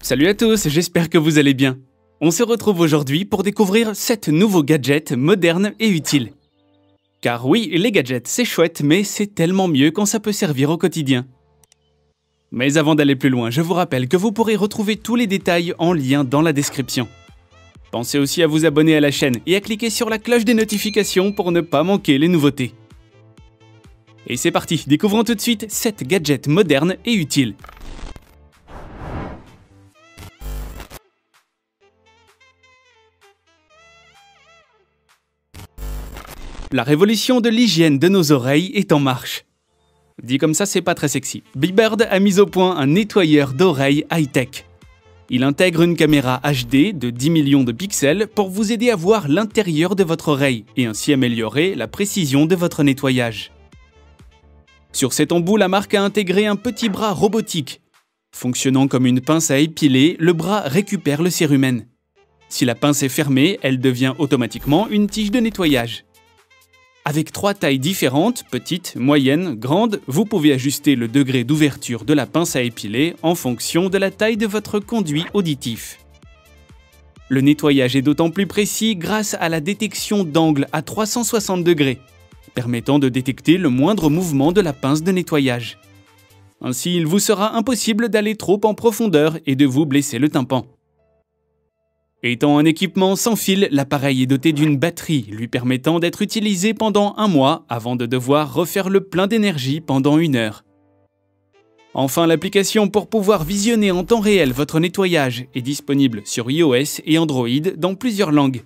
Salut à tous, j'espère que vous allez bien. On se retrouve aujourd'hui pour découvrir 7 nouveaux gadgets modernes et utiles. Car oui, les gadgets c'est chouette, mais c'est tellement mieux quand ça peut servir au quotidien. Mais avant d'aller plus loin, je vous rappelle que vous pourrez retrouver tous les détails en lien dans la description. Pensez aussi à vous abonner à la chaîne et à cliquer sur la cloche des notifications pour ne pas manquer les nouveautés. Et c'est parti, découvrons tout de suite 7 gadgets modernes et utiles. La révolution de l'hygiène de nos oreilles est en marche. Dit comme ça, c'est pas très sexy. Beebird a mis au point un nettoyeur d'oreilles high-tech. Il intègre une caméra HD de 10 millions de pixels pour vous aider à voir l'intérieur de votre oreille et ainsi améliorer la précision de votre nettoyage. Sur cet embout, la marque a intégré un petit bras robotique. Fonctionnant comme une pince à épiler, le bras récupère le cérumen. Si la pince est fermée, elle devient automatiquement une tige de nettoyage. Avec 3 tailles différentes, petite, moyenne, grande, vous pouvez ajuster le degré d'ouverture de la pince à épiler en fonction de la taille de votre conduit auditif. Le nettoyage est d'autant plus précis grâce à la détection d'angle à 360 degrés, permettant de détecter le moindre mouvement de la pince de nettoyage. Ainsi, il vous sera impossible d'aller trop en profondeur et de vous blesser le tympan. Étant un équipement sans fil, l'appareil est doté d'une batterie lui permettant d'être utilisé pendant 1 mois avant de devoir refaire le plein d'énergie pendant 1 heure. Enfin, l'application pour pouvoir visionner en temps réel votre nettoyage est disponible sur iOS et Android dans plusieurs langues.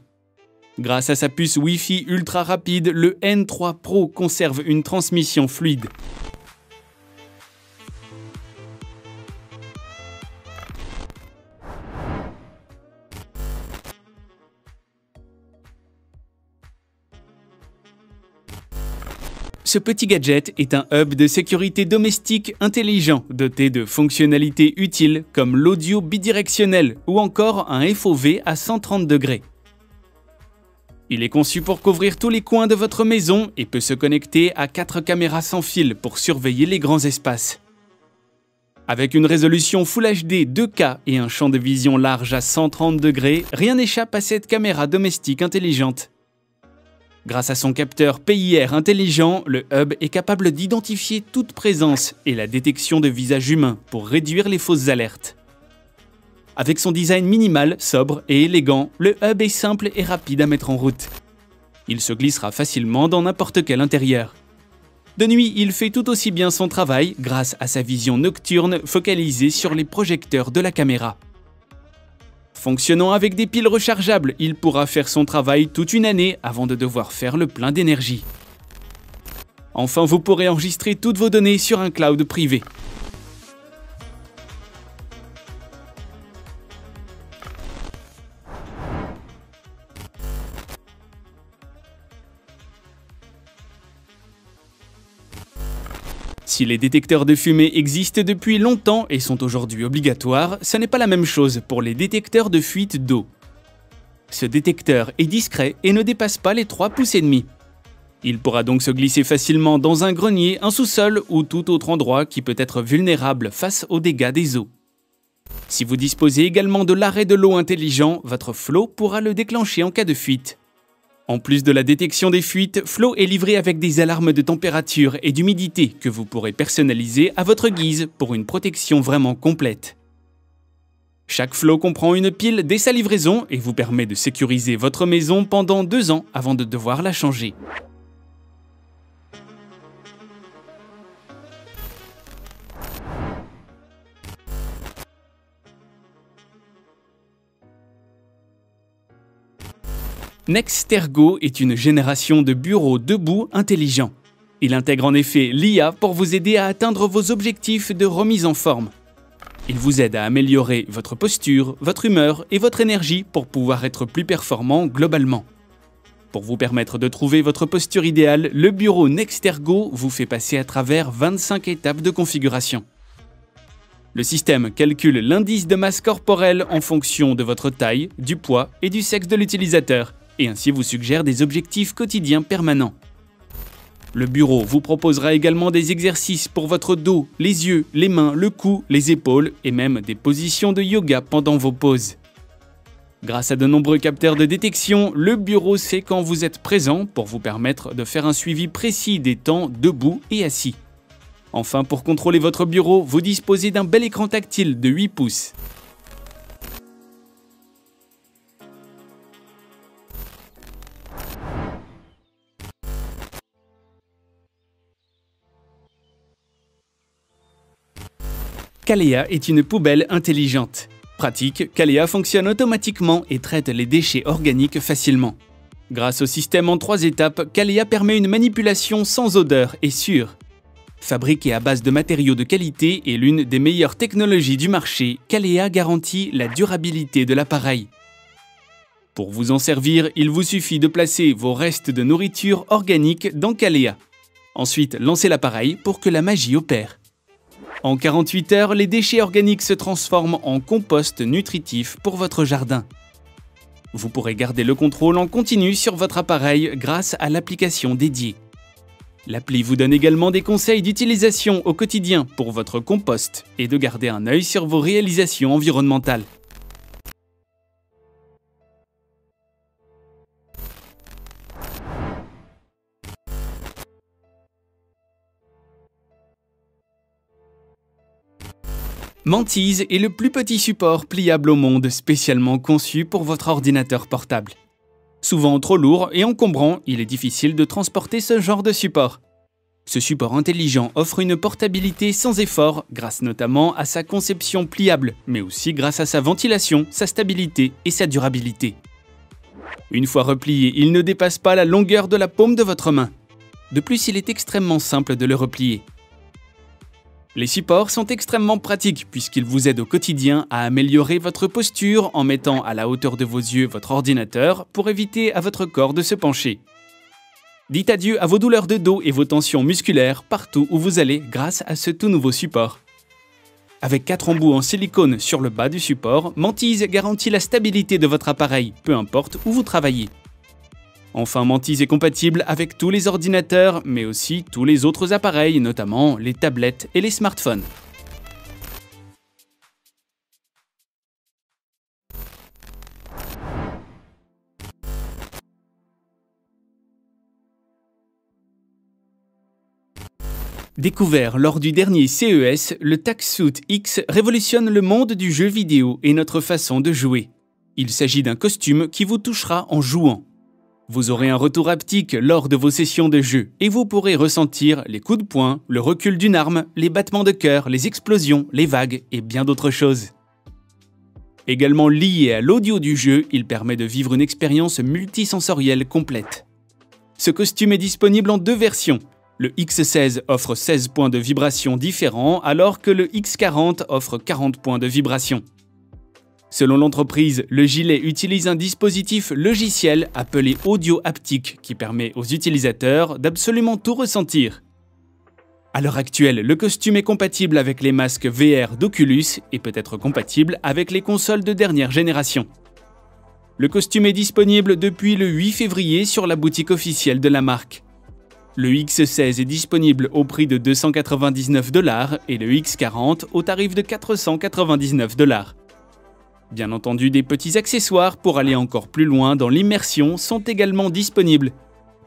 Grâce à sa puce Wi-Fi ultra rapide, le N3 Pro conserve une transmission fluide. Ce petit gadget est un hub de sécurité domestique intelligent doté de fonctionnalités utiles comme l'audio bidirectionnel ou encore un FOV à 130 degrés. Il est conçu pour couvrir tous les coins de votre maison et peut se connecter à 4 caméras sans fil pour surveiller les grands espaces. Avec une résolution Full HD 2K et un champ de vision large à 130 degrés, rien n'échappe à cette caméra domestique intelligente. Grâce à son capteur PIR intelligent, le hub est capable d'identifier toute présence et la détection de visages humains pour réduire les fausses alertes. Avec son design minimal, sobre et élégant, le hub est simple et rapide à mettre en route. Il se glissera facilement dans n'importe quel intérieur. De nuit, il fait tout aussi bien son travail grâce à sa vision nocturne focalisée sur les projecteurs de la caméra. Fonctionnant avec des piles rechargeables, il pourra faire son travail toute une année avant de devoir faire le plein d'énergie. Enfin, vous pourrez enregistrer toutes vos données sur un cloud privé. Si les détecteurs de fumée existent depuis longtemps et sont aujourd'hui obligatoires, ce n'est pas la même chose pour les détecteurs de fuite d'eau. Ce détecteur est discret et ne dépasse pas les 3,5 pouces. Il pourra donc se glisser facilement dans un grenier, un sous-sol ou tout autre endroit qui peut être vulnérable face aux dégâts des eaux. Si vous disposez également de l'arrêt de l'eau intelligent, votre Flow pourra le déclencher en cas de fuite. En plus de la détection des fuites, Flow est livré avec des alarmes de température et d'humidité que vous pourrez personnaliser à votre guise pour une protection vraiment complète. Chaque Flow comprend une pile dès sa livraison et vous permet de sécuriser votre maison pendant 2 ans avant de devoir la changer. Nextergo est une génération de bureaux debout intelligents. Il intègre en effet l'IA pour vous aider à atteindre vos objectifs de remise en forme. Il vous aide à améliorer votre posture, votre humeur et votre énergie pour pouvoir être plus performant globalement. Pour vous permettre de trouver votre posture idéale, le bureau Nextergo vous fait passer à travers 25 étapes de configuration. Le système calcule l'indice de masse corporelle en fonction de votre taille, du poids et du sexe de l'utilisateur, et ainsi vous suggère des objectifs quotidiens permanents. Le bureau vous proposera également des exercices pour votre dos, les yeux, les mains, le cou, les épaules et même des positions de yoga pendant vos pauses. Grâce à de nombreux capteurs de détection, le bureau sait quand vous êtes présent pour vous permettre de faire un suivi précis des temps debout et assis. Enfin, pour contrôler votre bureau, vous disposez d'un bel écran tactile de 8 pouces. Kalea est une poubelle intelligente. Pratique, Kalea fonctionne automatiquement et traite les déchets organiques facilement. Grâce au système en 3 étapes, Kalea permet une manipulation sans odeur et sûre. Fabriquée à base de matériaux de qualité et l'une des meilleures technologies du marché, Kalea garantit la durabilité de l'appareil. Pour vous en servir, il vous suffit de placer vos restes de nourriture organique dans Kalea. Ensuite, lancez l'appareil pour que la magie opère. En 48 heures, les déchets organiques se transforment en compost nutritif pour votre jardin. Vous pourrez garder le contrôle en continu sur votre appareil grâce à l'application dédiée. L'appli vous donne également des conseils d'utilisation au quotidien pour votre compost et de garder un œil sur vos réalisations environnementales. Mantiz est le plus petit support pliable au monde, spécialement conçu pour votre ordinateur portable. Souvent trop lourd et encombrant, il est difficile de transporter ce genre de support. Ce support intelligent offre une portabilité sans effort, grâce notamment à sa conception pliable, mais aussi grâce à sa ventilation, sa stabilité et sa durabilité. Une fois replié, il ne dépasse pas la longueur de la paume de votre main. De plus, il est extrêmement simple de le replier. Les supports sont extrêmement pratiques puisqu'ils vous aident au quotidien à améliorer votre posture en mettant à la hauteur de vos yeux votre ordinateur pour éviter à votre corps de se pencher. Dites adieu à vos douleurs de dos et vos tensions musculaires partout où vous allez grâce à ce tout nouveau support. Avec 4 embouts en silicone sur le bas du support, Mantiz garantit la stabilité de votre appareil, peu importe où vous travaillez. Enfin, Mantiz est compatible avec tous les ordinateurs, mais aussi tous les autres appareils, notamment les tablettes et les smartphones. Découvert lors du dernier CES, le TaxSuit X révolutionne le monde du jeu vidéo et notre façon de jouer. Il s'agit d'un costume qui vous touchera en jouant. Vous aurez un retour haptique lors de vos sessions de jeu et vous pourrez ressentir les coups de poing, le recul d'une arme, les battements de cœur, les explosions, les vagues et bien d'autres choses. Également lié à l'audio du jeu, il permet de vivre une expérience multisensorielle complète. Ce costume est disponible en 2 versions. Le X16 offre 16 points de vibration différents alors que le X40 offre 40 points de vibration. Selon l'entreprise, le gilet utilise un dispositif logiciel appelé audio haptique qui permet aux utilisateurs d'absolument tout ressentir. À l'heure actuelle, le costume est compatible avec les masques VR d'Oculus et peut être compatible avec les consoles de dernière génération. Le costume est disponible depuis le 8 février sur la boutique officielle de la marque. Le X16 est disponible au prix de 299 $ et le X40 au tarif de 499 $. Bien entendu, des petits accessoires pour aller encore plus loin dans l'immersion sont également disponibles,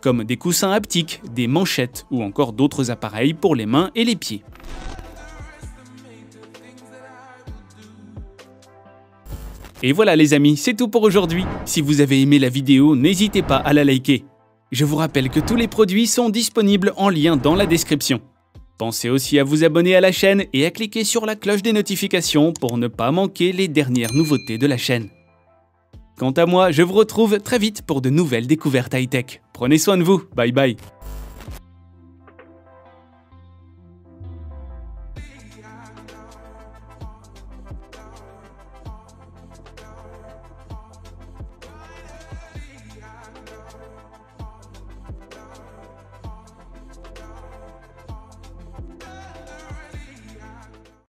comme des coussins haptiques, des manchettes ou encore d'autres appareils pour les mains et les pieds. Et voilà les amis, c'est tout pour aujourd'hui. Si vous avez aimé la vidéo, n'hésitez pas à la liker. Je vous rappelle que tous les produits sont disponibles en lien dans la description. Pensez aussi à vous abonner à la chaîne et à cliquer sur la cloche des notifications pour ne pas manquer les dernières nouveautés de la chaîne. Quant à moi, je vous retrouve très vite pour de nouvelles découvertes high-tech. Prenez soin de vous, bye bye.